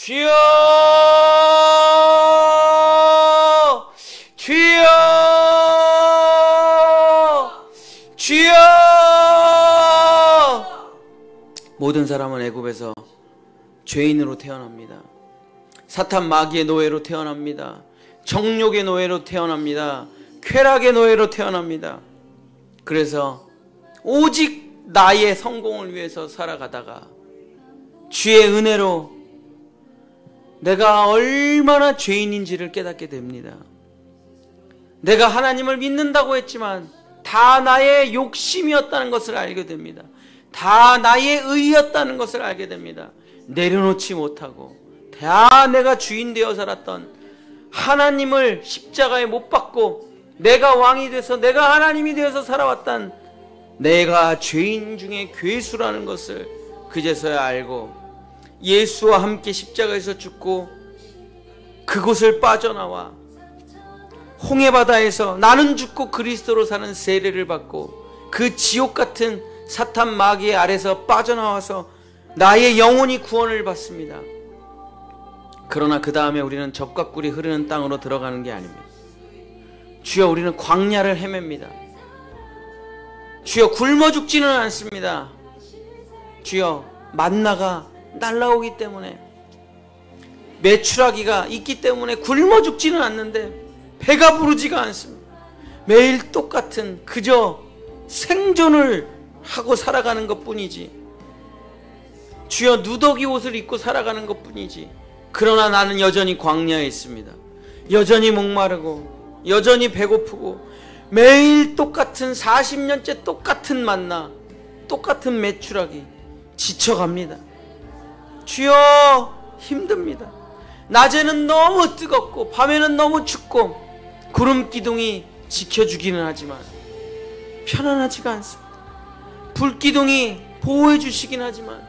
주여, 주여, 주여. 모든 사람은 애굽에서 죄인으로 태어납니다. 사탄 마귀의 노예로 태어납니다. 정욕의 노예로 태어납니다. 쾌락의 노예로 태어납니다. 그래서 오직 나의 성공을 위해서 살아가다가 주의 은혜로 내가 얼마나 죄인인지를 깨닫게 됩니다. 내가 하나님을 믿는다고 했지만 다 나의 욕심이었다는 것을 알게 됩니다. 다 나의 의였다는 것을 알게 됩니다. 내려놓지 못하고 다 내가 주인 되어 살았던 하나님을 십자가에 못 박고 내가 왕이 돼서 내가 하나님이 되어서 살아왔던 내가 죄인 중에 괴수라는 것을 그제서야 알고 예수와 함께 십자가에서 죽고 그곳을 빠져나와 홍해바다에서 나는 죽고 그리스도로 사는 세례를 받고 그 지옥 같은 사탄 마귀의 아래서 빠져나와서 나의 영혼이 구원을 받습니다. 그러나 그 다음에 우리는 젖과 꿀이 흐르는 땅으로 들어가는 게 아닙니다. 주여, 우리는 광야를 헤맵니다. 주여, 굶어 죽지는 않습니다. 주여, 만나가 날라오기 때문에, 메추라기가 있기 때문에 굶어 죽지는 않는데 배가 부르지가 않습니다. 매일 똑같은 그저 생존을 하고 살아가는 것뿐이지, 주여, 누더기 옷을 입고 살아가는 것뿐이지. 그러나 나는 여전히 광야에 있습니다. 여전히 목마르고 여전히 배고프고 매일 똑같은 40년째 똑같은 만나, 똑같은 메추라기, 지쳐갑니다. 주여, 힘듭니다. 낮에는 너무 뜨겁고 밤에는 너무 춥고 구름기둥이 지켜주기는 하지만 편안하지가 않습니다. 불기둥이 보호해 주시긴 하지만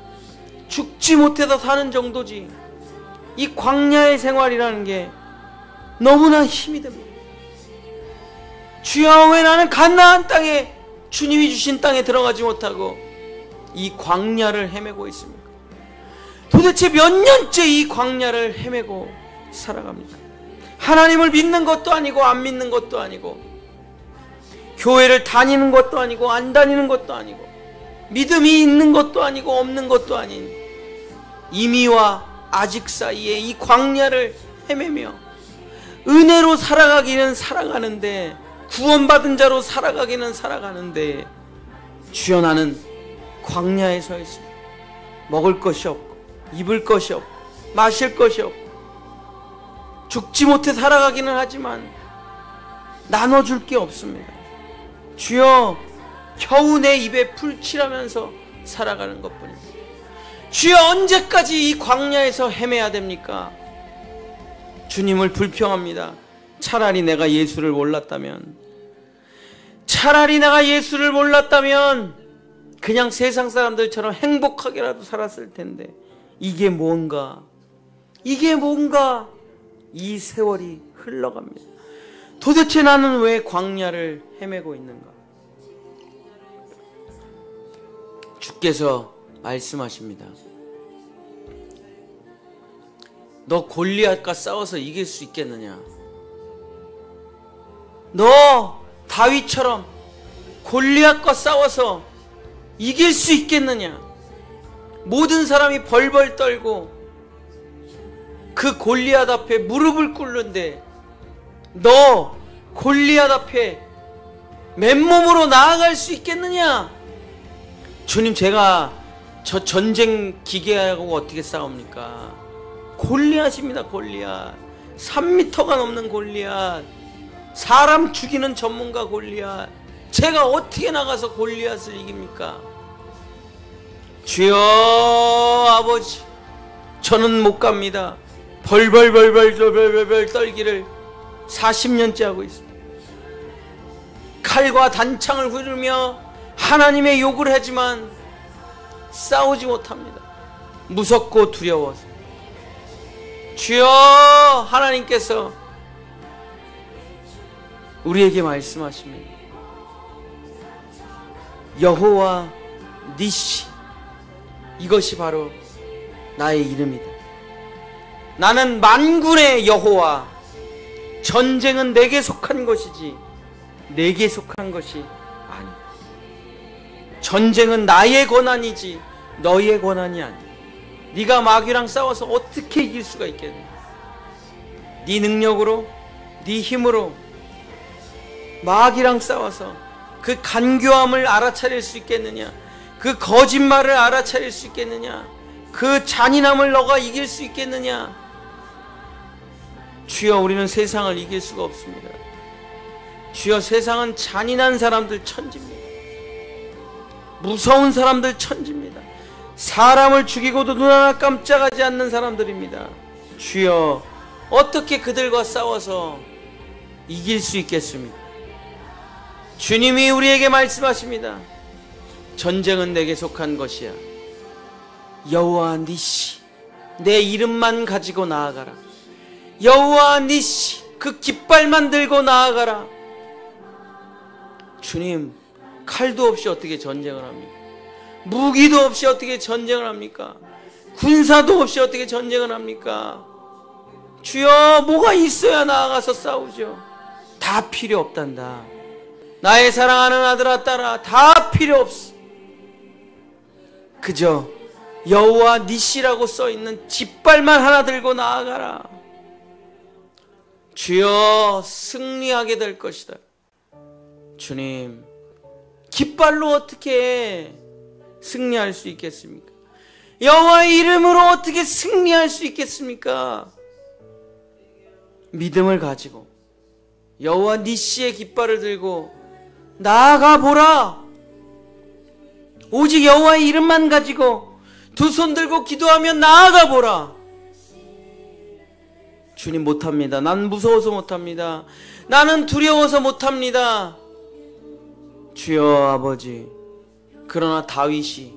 죽지 못해서 사는 정도지, 이 광야의 생활이라는 게 너무나 힘이 듭니다. 주여, 왜 나는 가나안 땅에, 주님이 주신 땅에 들어가지 못하고 이 광야를 헤매고 있습니까? 도대체 몇 년째 이 광야를 헤매고 살아갑니다. 하나님을 믿는 것도 아니고 안 믿는 것도 아니고, 교회를 다니는 것도 아니고 안 다니는 것도 아니고, 믿음이 있는 것도 아니고 없는 것도 아닌 이미와 아직 사이에 이 광야를 헤매며 은혜로 살아가기는 살아가는데, 구원받은 자로 살아가기는 살아가는데, 주여, 나는 광야에 서 있습니다. 먹을 것이 없고 입을 것이 없고 마실 것이 없고 죽지 못해 살아가기는 하지만 나눠줄 게 없습니다. 주여, 겨우 내 입에 풀칠하면서 살아가는 것뿐입니다. 주여, 언제까지 이 광야에서 헤매야 됩니까? 주님을 불평합니다. 차라리 내가 예수를 몰랐다면, 차라리 내가 예수를 몰랐다면 그냥 세상 사람들처럼 행복하게라도 살았을 텐데, 이게 뭔가 이 세월이 흘러갑니다. 도대체 나는 왜 광야를 헤매고 있는가? 주께서 말씀하십니다. 너 골리앗과 싸워서 이길 수 있겠느냐? 너 다윗처럼 골리앗과 싸워서 이길 수 있겠느냐? 모든 사람이 벌벌 떨고 그 골리앗 앞에 무릎을 꿇는데 너 골리앗 앞에 맨몸으로 나아갈 수 있겠느냐? 주님, 제가 저 전쟁 기계하고 어떻게 싸웁니까? 골리앗입니다. 골리앗. 3m가 넘는 골리앗. 사람 죽이는 전문가 골리앗. 제가 어떻게 나가서 골리앗을 이깁니까? 주여, 아버지, 저는 못 갑니다. 벌벌 떨기를 40년째 하고 있습니다. 칼과 단창을 후르며 하나님의 욕을 하지만 싸우지 못합니다. 무섭고 두려워서. 주여, 하나님께서 우리에게 말씀하십니다. 여호와 니시, 이것이 바로 나의 이름이다. 나는 만군의 여호와, 전쟁은 내게 속한 것이지 내게 속한 것이 아니야. 전쟁은 나의 권한이지 너의 권한이 아니야. 네가 마귀랑 싸워서 어떻게 이길 수가 있겠냐? 네 능력으로, 네 힘으로 마귀랑 싸워서 그 간교함을 알아차릴 수 있겠느냐? 그 거짓말을 알아차릴 수 있겠느냐? 그 잔인함을 너가 이길 수 있겠느냐? 주여, 우리는 세상을 이길 수가 없습니다. 주여, 세상은 잔인한 사람들 천지입니다. 무서운 사람들 천지입니다. 사람을 죽이고도 눈 하나 깜짝하지 않는 사람들입니다. 주여, 어떻게 그들과 싸워서 이길 수 있겠습니까? 주님이 우리에게 말씀하십니다. 전쟁은 내게 속한 것이야. 여호와 니시, 내 이름만 가지고 나아가라. 여호와 니시, 그 깃발만 들고 나아가라. 주님, 칼도 없이 어떻게 전쟁을 합니까? 무기도 없이 어떻게 전쟁을 합니까? 군사도 없이 어떻게 전쟁을 합니까? 주여, 뭐가 있어야 나아가서 싸우죠? 다 필요 없단다. 나의 사랑하는 아들아, 딸아, 다 필요 없어. 그저 여호와 니시라고 써있는 깃발만 하나 들고 나아가라. 주여, 승리하게 될 것이다. 주님, 깃발로 어떻게 승리할 수 있겠습니까? 여호와의 이름으로 어떻게 승리할 수 있겠습니까? 믿음을 가지고 여호와 니시의 깃발을 들고 나아가 보라. 오직 여호와의 이름만 가지고 두 손 들고 기도하며 나아가 보라. 주님, 못합니다. 난 무서워서 못합니다. 나는 두려워서 못합니다. 주여 아버지, 그러나 다윗이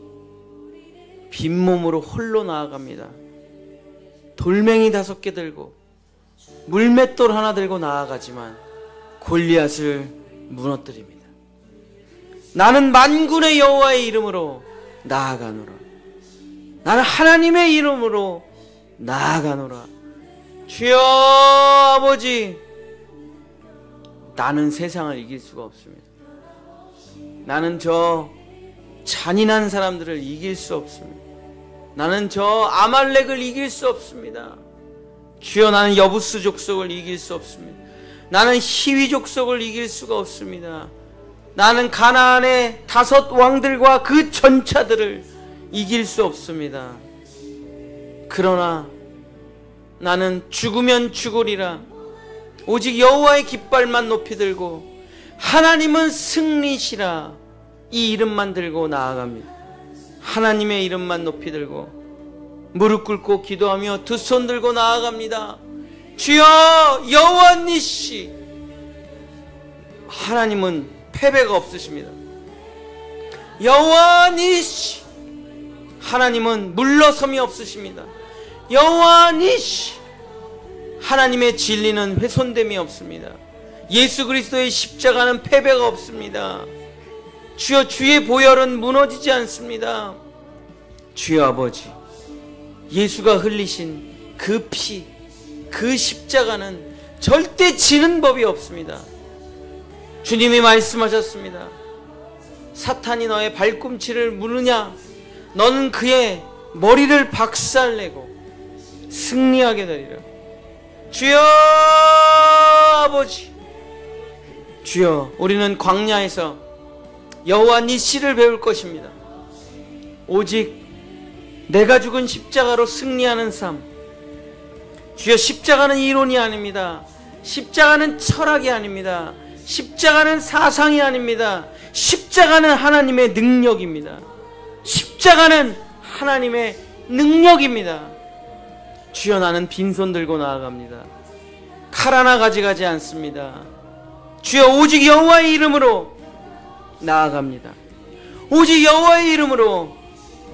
빈몸으로 홀로 나아갑니다. 돌멩이 5개 들고 물맷돌 하나 들고 나아가지만 골리앗을 무너뜨립니다. 나는 만군의 여호와의 이름으로 나아가노라. 나는 하나님의 이름으로 나아가노라. 주여 아버지, 나는 세상을 이길 수가 없습니다. 나는 저 잔인한 사람들을 이길 수 없습니다. 나는 저 아말렉을 이길 수 없습니다. 주여, 나는 여부스 족속을 이길 수 없습니다. 나는 히위 족속을 이길 수가 없습니다. 나는 가나안의 5 왕들과 그 전차들을 이길 수 없습니다. 그러나 나는 죽으면 죽으리라. 오직 여호와의 깃발만 높이 들고 하나님은 승리시라, 이 이름만 들고 나아갑니다. 하나님의 이름만 높이 들고 무릎 꿇고 기도하며 두 손 들고 나아갑니다. 주여, 여호와 니시, 하나님은 패배가 없으십니다. 여호와 니시, 하나님은 물러섬이 없으십니다. 여호와 니시, 하나님의 진리는 훼손됨이 없습니다. 예수 그리스도의 십자가는 패배가 없습니다. 주여, 주의 보혈은 무너지지 않습니다. 주여 아버지, 예수가 흘리신 그 피, 그 십자가는 절대 지는 법이 없습니다. 주님이 말씀하셨습니다. 사탄이 너의 발꿈치를 무느냐, 너는 그의 머리를 박살내고 승리하게 되리라. 주여 아버지, 주여, 우리는 광야에서 여호와 니시를 배울 것입니다. 오직 내가 죽은 십자가로 승리하는 삶. 주여, 십자가는 이론이 아닙니다. 십자가는 철학이 아닙니다. 십자가는 사상이 아닙니다. 십자가는 하나님의 능력입니다. 십자가는 하나님의 능력입니다. 주여, 나는 빈손 들고 나아갑니다. 칼 하나 가져가지 않습니다. 주여, 오직 여호와의 이름으로 나아갑니다. 오직 여호와의 이름으로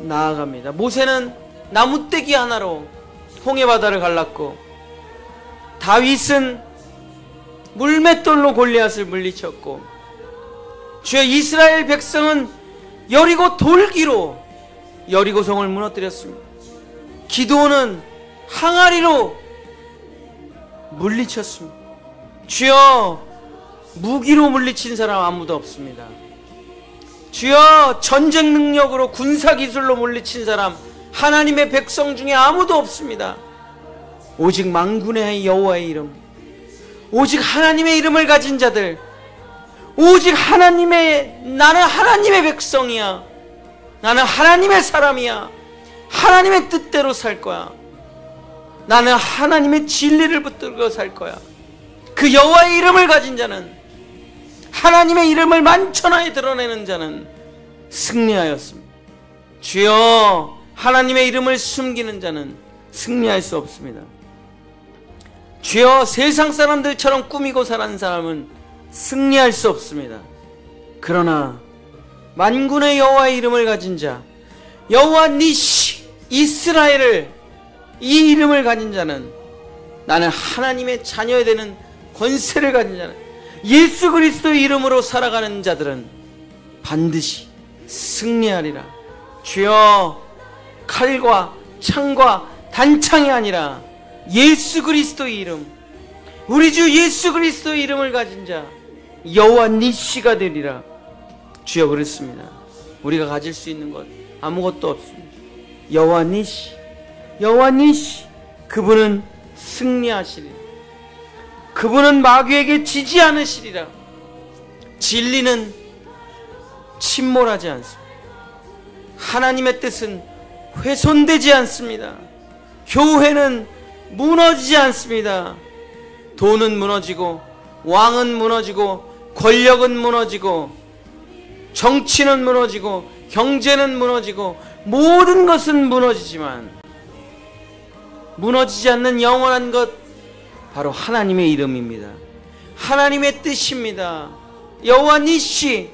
나아갑니다. 모세는 나무떼기 하나로 홍해바다를 갈랐고, 다윗은 물맷돌로 골리앗을 물리쳤고, 주여, 이스라엘 백성은 여리고 돌기로 여리고성을 무너뜨렸습니다. 기드온은 항아리로 물리쳤습니다. 주여, 무기로 물리친 사람 아무도 없습니다. 주여, 전쟁 능력으로 군사기술로 물리친 사람 하나님의 백성 중에 아무도 없습니다. 오직 만군의 여호와의 이름, 오직 하나님의 이름을 가진 자들, 오직 나는 하나님의 백성이야, 나는 하나님의 사람이야, 하나님의 뜻대로 살 거야, 나는 하나님의 진리를 붙들고 살 거야. 그 여호와의 이름을 가진 자는, 하나님의 이름을 만천하에 드러내는 자는 승리하였습니다. 주여, 하나님의 이름을 숨기는 자는 승리할 수 없습니다. 주여, 세상 사람들처럼 꾸미고 사는 사람은 승리할 수 없습니다. 그러나 만군의 여호와의 이름을 가진 자, 여호와 니시, 이스라엘을, 이 이름을 가진 자는, 나는 하나님의 자녀가 되는 권세를 가진 자는, 예수 그리스도의 이름으로 살아가는 자들은 반드시 승리하리라. 주여, 칼과 창과 단창이 아니라 예수 그리스도의 이름, 우리 주 예수 그리스도의 이름을 가진 자 여호와 니시가 되리라. 주여, 그렇습니다. 우리가 가질 수 있는 것 아무것도 없습니다. 여호와 니시, 여호와 니시, 그분은 승리하시리라. 그분은 마귀에게 지지 않으시리라. 진리는 침몰하지 않습니다. 하나님의 뜻은 훼손되지 않습니다. 교회는 무너지지 않습니다. 돈은 무너지고, 왕은 무너지고, 권력은 무너지고, 정치는 무너지고, 경제는 무너지고, 모든 것은 무너지지만 무너지지 않는 영원한 것, 바로 하나님의 이름입니다. 하나님의 뜻입니다. 여호와 니시,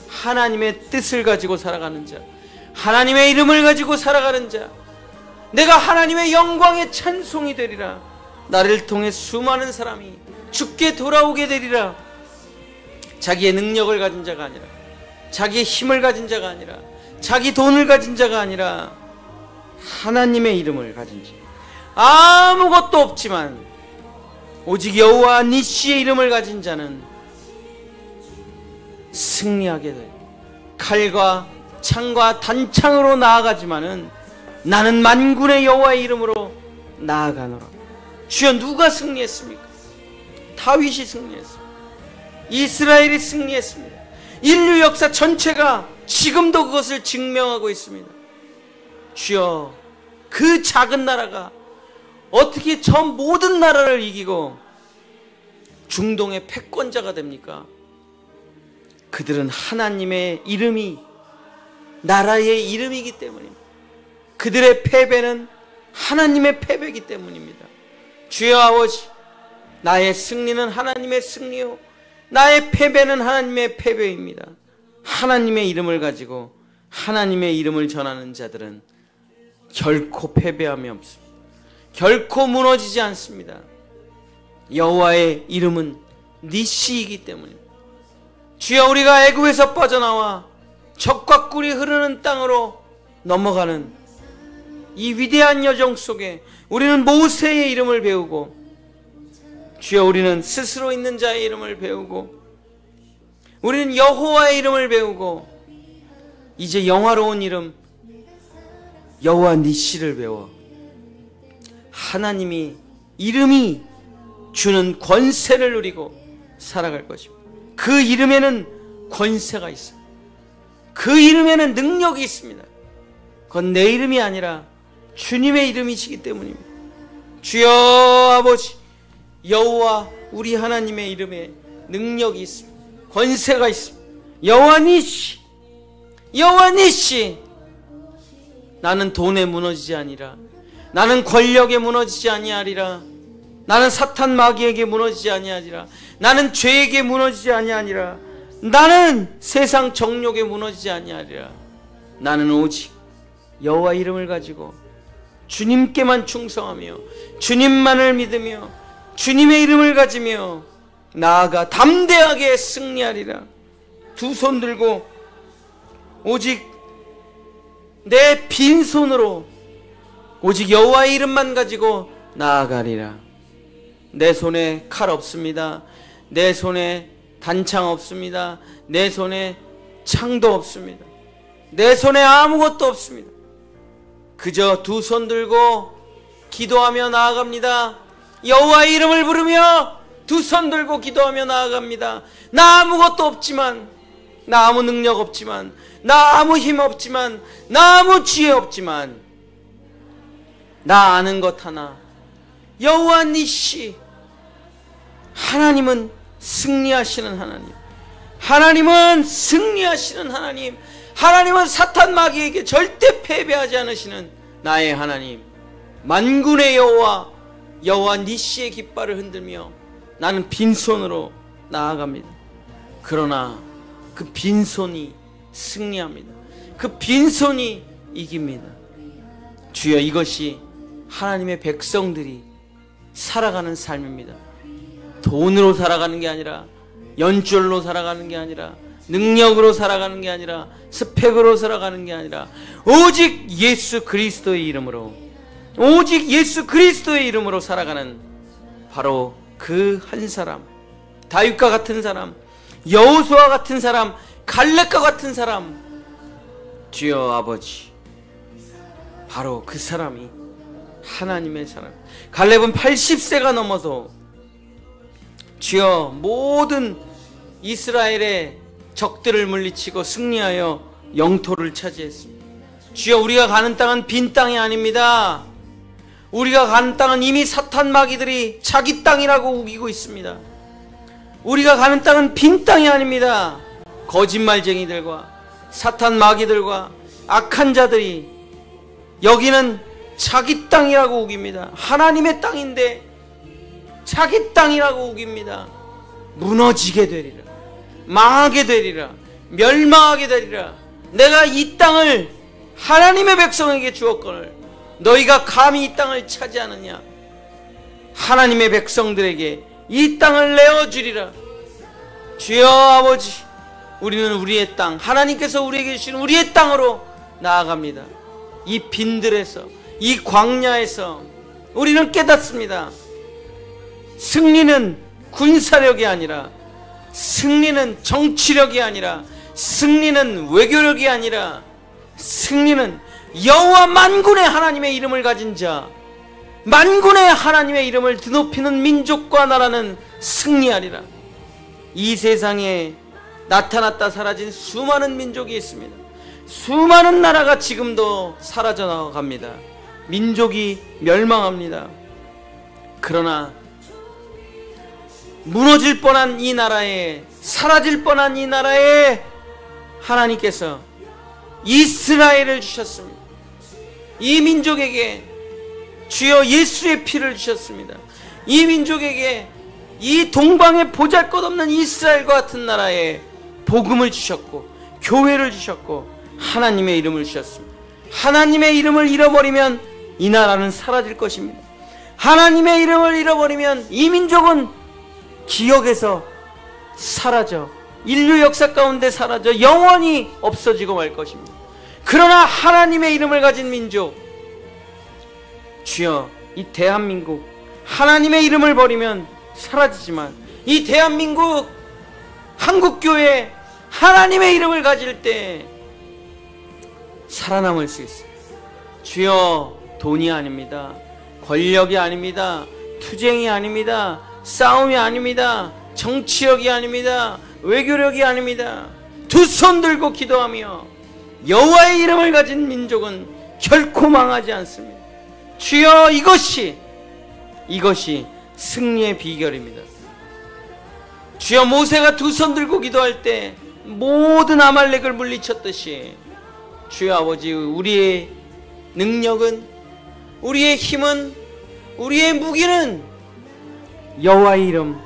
하나님의 뜻을 가지고 살아가는 자, 하나님의 이름을 가지고 살아가는 자, 내가 하나님의 영광의 찬송이 되리라. 나를 통해 수많은 사람이 주께 돌아오게 되리라. 자기의 능력을 가진 자가 아니라, 자기의 힘을 가진 자가 아니라, 자기 돈을 가진 자가 아니라 하나님의 이름을 가진 자, 아무것도 없지만 오직 여호와 니시의 이름을 가진 자는 승리하게 돼. 칼과 창과 단창으로 나아가지만은 나는 만군의 여호와의 이름으로 나아가노라. 주여, 누가 승리했습니까? 다윗이 승리했습니다. 이스라엘이 승리했습니다. 인류 역사 전체가 지금도 그것을 증명하고 있습니다. 주여, 그 작은 나라가 어떻게 저 모든 나라를 이기고 중동의 패권자가 됩니까? 그들은 하나님의 이름이 나라의 이름이기 때문입니다. 그들의 패배는 하나님의 패배이기 때문입니다. 주여 아버지, 나의 승리는 하나님의 승리요, 나의 패배는 하나님의 패배입니다. 하나님의 이름을 가지고 하나님의 이름을 전하는 자들은 결코 패배함이 없습니다. 결코 무너지지 않습니다. 여호와의 이름은 니시이기 때문입니다. 주여, 우리가 애굽에서 빠져나와 적과 꿀이 흐르는 땅으로 넘어가는 이 위대한 여정 속에 우리는 모세의 이름을 배우고, 주여, 우리는 스스로 있는 자의 이름을 배우고, 우리는 여호와의 이름을 배우고, 이제 영화로운 이름 여호와 니시를 배워 하나님이 이름이 주는 권세를 누리고 살아갈 것입니다. 그 이름에는 권세가 있습니다. 그 이름에는 능력이 있습니다. 그건 내 이름이 아니라 주님의 이름이시기 때문입니다. 주여 아버지, 여호와 우리 하나님의 이름에 능력이 있습니다. 권세가 있습니다. 여호와 니시, 여호와 니시, 나는 돈에 무너지지 아니라, 나는 권력에 무너지지 아니하리라, 나는 사탄 마귀에게 무너지지 아니하리라, 나는 죄에게 무너지지 아니하리라, 나는 세상 정욕에 무너지지 아니하리라. 나는 오직 여호와 이름을 가지고 주님께만 충성하며 주님만을 믿으며 주님의 이름을 가지며 나아가 담대하게 승리하리라. 두 손 들고 오직 내 빈손으로 오직 여호와의 이름만 가지고 나아가리라. 내 손에 칼 없습니다. 내 손에 단창 없습니다. 내 손에 창도 없습니다. 내 손에 아무것도 없습니다. 그저 두 손 들고 기도하며 나아갑니다. 여호와의 이름을 부르며 두 손 들고 기도하며 나아갑니다. 나 아무것도 없지만, 나 아무 능력 없지만, 나 아무 힘 없지만, 나 아무 지혜 없지만, 나 아는 것 하나, 여호와 니시, 하나님은 승리하시는 하나님, 하나님은 승리하시는 하나님, 하나님은 사탄 마귀에게 절대 패배하지 않으시는 나의 하나님, 만군의 여호와, 여호와 니시의 깃발을 흔들며 나는 빈손으로 나아갑니다. 그러나 그 빈손이 승리합니다. 그 빈손이 이깁니다. 주여, 이것이 하나님의 백성들이 살아가는 삶입니다. 돈으로 살아가는 게 아니라, 연줄로 살아가는 게 아니라, 능력으로 살아가는 게 아니라, 스펙으로 살아가는 게 아니라, 오직 예수 그리스도의 이름으로, 오직 예수 그리스도의 이름으로 살아가는 바로 그 한 사람, 다윗과 같은 사람, 여호수아 같은 사람, 갈렙과 같은 사람, 주여 아버지, 바로 그 사람이 하나님의 사람. 갈렙은 80세가 넘어서 주여 모든 이스라엘의 적들을 물리치고 승리하여 영토를 차지했습니다. 주여, 우리가 가는 땅은 빈 땅이 아닙니다. 우리가 가는 땅은 이미 사탄 마귀들이 자기 땅이라고 우기고 있습니다. 우리가 가는 땅은 빈 땅이 아닙니다. 거짓말쟁이들과 사탄 마귀들과 악한 자들이 여기는 자기 땅이라고 우깁니다. 하나님의 땅인데 자기 땅이라고 우깁니다. 무너지게 되리라, 망하게 되리라, 멸망하게 되리라. 내가 이 땅을 하나님의 백성에게 주었거늘 너희가 감히 이 땅을 차지하느냐. 하나님의 백성들에게 이 땅을 내어주리라. 주여 아버지, 우리는 우리의 땅, 하나님께서 우리에게 주신 우리의 땅으로 나아갑니다. 이 빈들에서, 이 광야에서 우리는 깨닫습니다. 승리는 군사력이 아니라, 승리는 정치력이 아니라, 승리는 외교력이 아니라, 승리는 여호와 만군의 하나님의 이름을 가진 자, 만군의 하나님의 이름을 드높이는 민족과 나라는 승리하리라. 이 세상에 나타났다 사라진 수많은 민족이 있습니다. 수많은 나라가 지금도 사라져 나갑니다. 민족이 멸망합니다. 그러나 무너질 뻔한 이 나라에, 사라질 뻔한 이 나라에 하나님께서 이스라엘을 주셨습니다. 이 민족에게 주여 예수의 피를 주셨습니다. 이 민족에게 이 동방에 보잘것없는 이스라엘과 같은 나라에 복음을 주셨고, 교회를 주셨고, 하나님의 이름을 주셨습니다. 하나님의 이름을 잃어버리면 이 나라는 사라질 것입니다. 하나님의 이름을 잃어버리면 이 민족은 기억에서 사라져, 인류 역사 가운데 사라져 영원히 없어지고 말 것입니다. 그러나 하나님의 이름을 가진 민족, 주여, 이 대한민국 하나님의 이름을 버리면 사라지지만 이 대한민국 한국교회 하나님의 이름을 가질 때 살아남을 수 있어요. 주여, 돈이 아닙니다. 권력이 아닙니다. 투쟁이 아닙니다. 싸움이 아닙니다. 정치력이 아닙니다. 외교력이 아닙니다. 두 손 들고 기도하며 여호와의 이름을 가진 민족은 결코 망하지 않습니다. 주여, 이것이 승리의 비결입니다. 주여, 모세가 두 손 들고 기도할 때 모든 아말렉을 물리쳤듯이 주여 아버지, 우리의 능력은, 우리의 힘은, 우리의 무기는 여호와의 이름,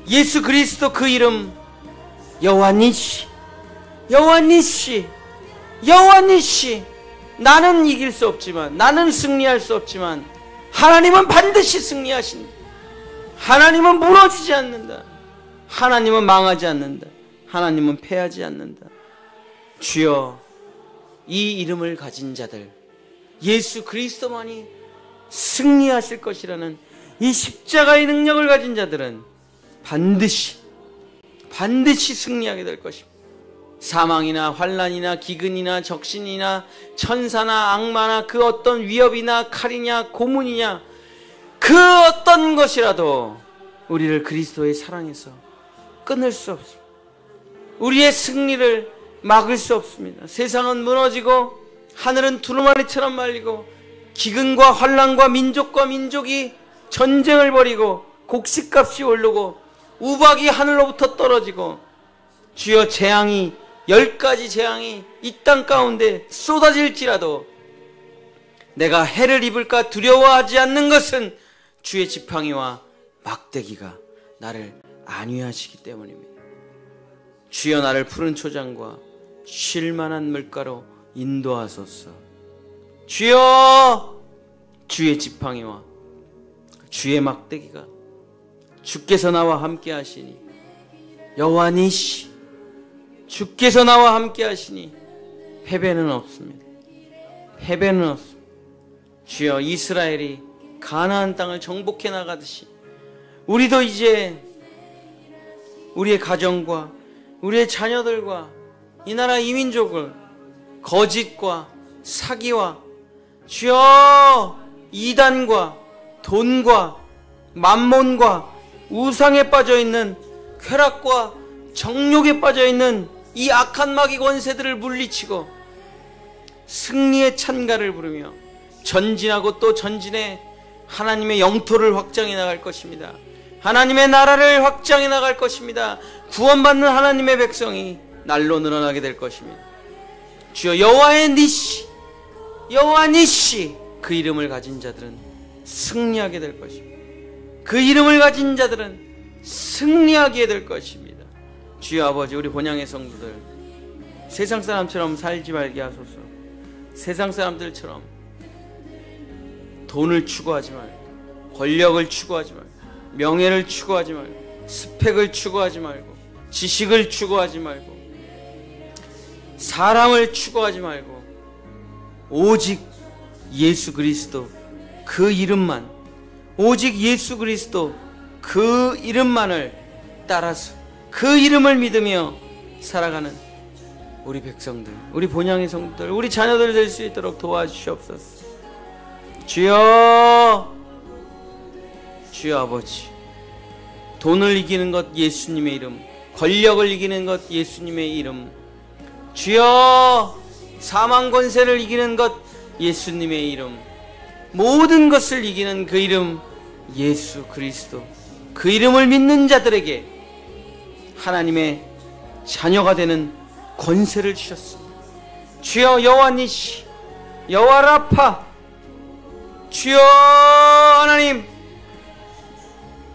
예수 그리스도 그 이름, 여호와 니시, 여호와 니시, 여호와 니시. 나는 이길 수 없지만, 나는 승리할 수 없지만 하나님은 반드시 승리하신다. 하나님은 무너지지 않는다. 하나님은 망하지 않는다. 하나님은 패하지 않는다. 주여, 이 이름을 가진 자들, 예수 그리스도만이 승리하실 것이라는 이 십자가의 능력을 가진 자들은 반드시 승리하게 될 것입니다. 사망이나 환난이나 기근이나 적신이나 천사나 악마나 그 어떤 위협이나 칼이냐 고문이냐 그 어떤 것이라도 우리를 그리스도의 사랑에서 끊을 수 없습니다. 우리의 승리를 막을 수 없습니다. 세상은 무너지고 하늘은 두루마리처럼 말리고 기근과 환난과 민족과 민족이 전쟁을 벌이고 곡식값이 오르고 우박이 하늘로부터 떨어지고 주여 재앙이 10가지 재앙이 이 땅 가운데 쏟아질지라도 내가 해를 입을까 두려워하지 않는 것은 주의 지팡이와 막대기가 나를 안위하시기 때문입니다. 주여 나를 푸른 초장과 쉴만한 물가로 인도하소서. 주여 주의 지팡이와 주의 막대기가 주께서 나와 함께 하시니 여호와 니시 주께서 나와 함께 하시니 패배는 없습니다. 패배는 없습니다. 주여 이스라엘이 가나안 땅을 정복해 나가듯이 우리도 이제 우리의 가정과 우리의 자녀들과 이 나라 이민족을 거짓과 사기와 주여 이단과 돈과 만몬과 우상에 빠져있는 쾌락과 정욕에 빠져있는 이 악한 마귀 권세들을 물리치고 승리의 찬가를 부르며 전진하고 또 전진해 하나님의 영토를 확장해 나갈 것입니다. 하나님의 나라를 확장해 나갈 것입니다. 구원받는 하나님의 백성이 날로 늘어나게 될 것입니다. 주여 여호와의 니시 여호와 니시 그 이름을 가진 자들은 승리하게 될 것입니다. 그 이름을 가진 자들은 승리하게 될 것입니다. 주여 아버지 우리 본향의 성도들 세상 사람처럼 살지 말게 하소서. 세상 사람들처럼 돈을 추구하지 말고 권력을 추구하지 말고 명예를 추구하지 말고 스펙을 추구하지 말고 지식을 추구하지 말고 사람을 추구하지 말고 오직 예수 그리스도 그 이름만 오직 예수 그리스도 그 이름만을 따라서 그 이름을 믿으며 살아가는 우리 백성들 우리 본향의 성도들 우리 자녀들 될 수 있도록 도와주시옵소서. 주여 아버지 돈을 이기는 것 예수님의 이름 권력을 이기는 것 예수님의 이름 주여 사망 권세를 이기는 것 예수님의 이름 모든 것을 이기는 그 이름 예수 그리스도 그 이름을 믿는 자들에게 하나님의 자녀가 되는 권세를 주셨습니다. 주여 여호와 니시 여호와 라파 주여 하나님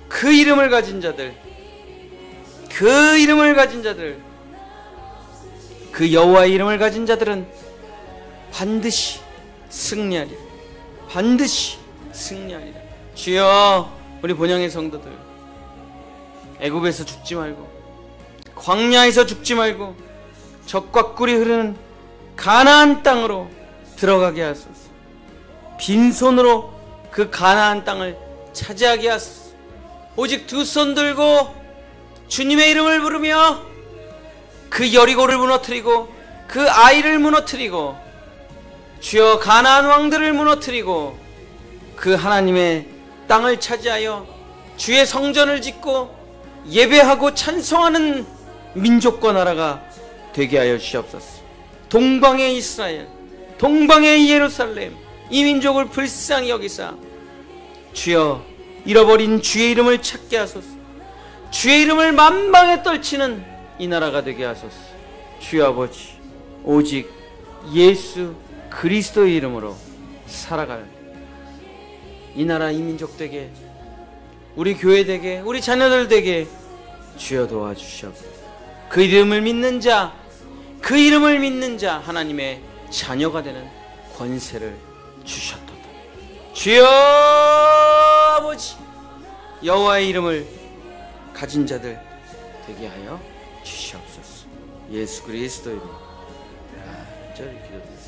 그 이름을 가진 자들 그 이름을 가진 자들 그 여호와의 이름을 가진 자들은 반드시 승리하리라. 반드시 승리하리라. 주여 우리 본향의 성도들 애굽에서 죽지 말고 광야에서 죽지 말고 젖과 꿀이 흐르는 가나안 땅으로 들어가게 하소서. 빈손으로 그 가나안 땅을 차지하게 하소서. 오직 두 손 들고 주님의 이름을 부르며 그 여리고를 무너뜨리고 그 아이를 무너뜨리고 주여 가나안 왕들을 무너뜨리고 그 하나님의 땅을 차지하여 주의 성전을 짓고 예배하고 찬송하는 민족과 나라가 되게 하여 주시옵소서. 동방의 이스라엘 동방의 예루살렘 이 민족을 불쌍히 여기사 주여 잃어버린 주의 이름을 찾게 하소서. 주의 이름을 만방에 떨치는 이 나라가 되게 하소서. 주여 아버지 오직 예수 그리스도의 이름으로 살아갈 이 나라 이 민족 되게 우리 교회 되게 우리 자녀들 되게 주여 도와주시옵소서. 그 이름을 믿는 자 그 이름을 믿는 자 하나님의 자녀가 되는 권세를 주셨도다. 주여 아버지 여호와의 이름을 가진 자들 되게 하여 주시옵소서. 예수 그리스도의 이름으로 간절히 기도드립니다.